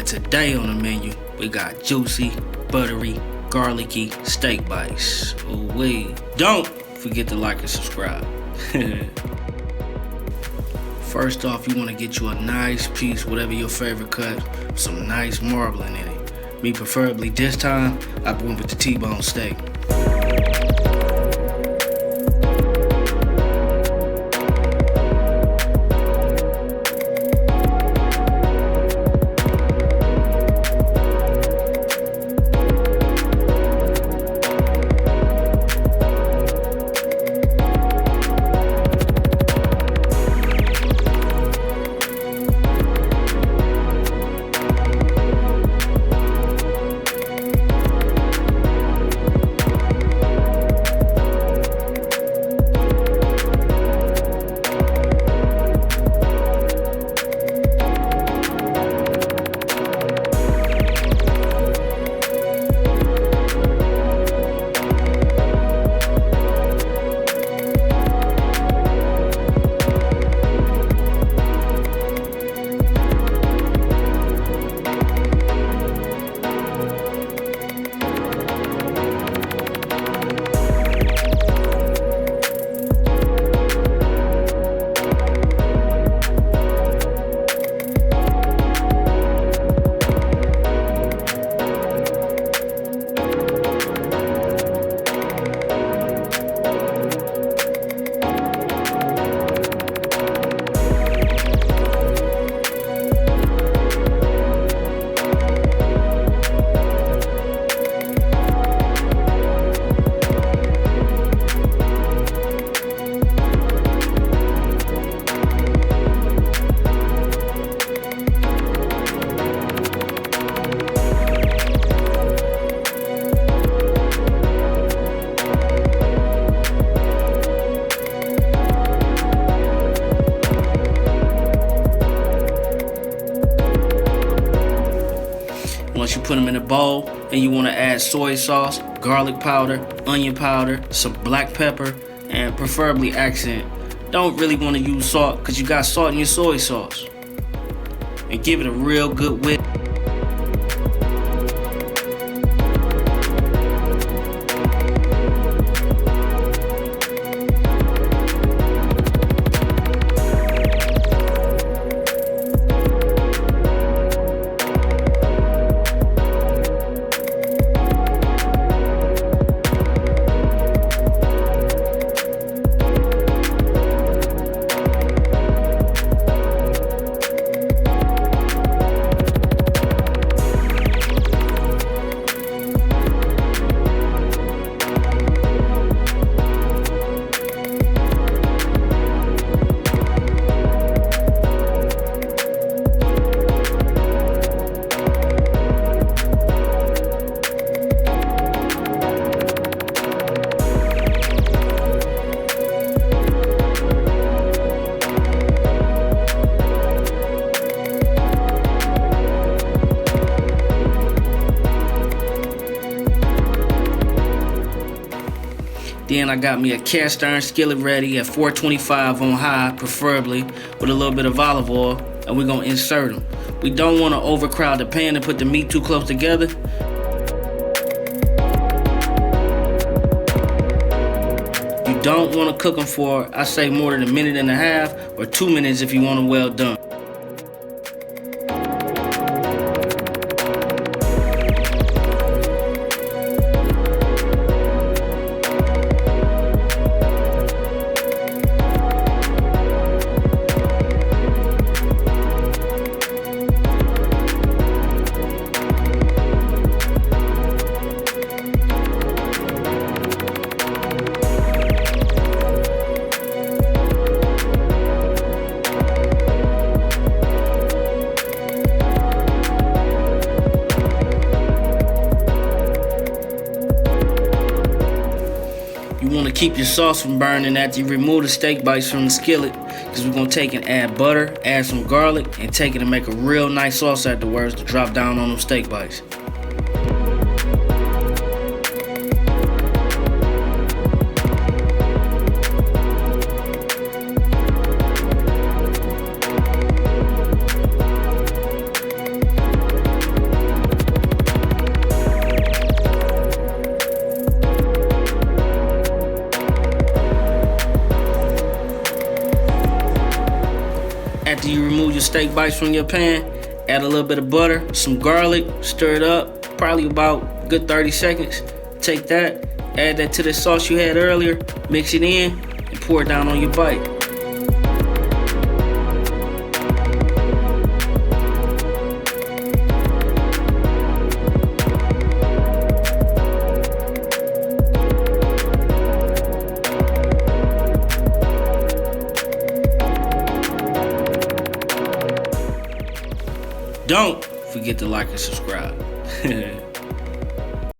today on the menu, we got juicy, buttery, garlicky steak bites. Ooh-wee. Don't forget to like and subscribe. First off, you want to get you a nice piece, whatever your favorite cut, with some nice marbling in it. Me preferably this time, I went with the T-bone steak. Once you put them in a bowl, and you want to add soy sauce, garlic powder, onion powder, some black pepper, and preferably accent. Don't really want to use salt because you got salt in your soy sauce. And give it a real good whip. Then I got me a cast iron skillet ready at 425 on high, preferably with a little bit of olive oil, and we're gonna insert them. We don't want to overcrowd the pan and put the meat too close together. You don't want to cook them for, I say, more than a minute and a half or 2 minutes if you want them well done. You want to keep your sauce from burning after you remove the steak bites from the skillet, because we're going to take and add butter, add some garlic, and take it and make a real nice sauce afterwards to drop down on them steak bites. After you remove your steak bites from your pan, add a little bit of butter, some garlic, stir it up, probably about a good 30 seconds. Take that, add that to the sauce you had earlier, mix it in, and pour it down on your bite. Don't forget to like and subscribe.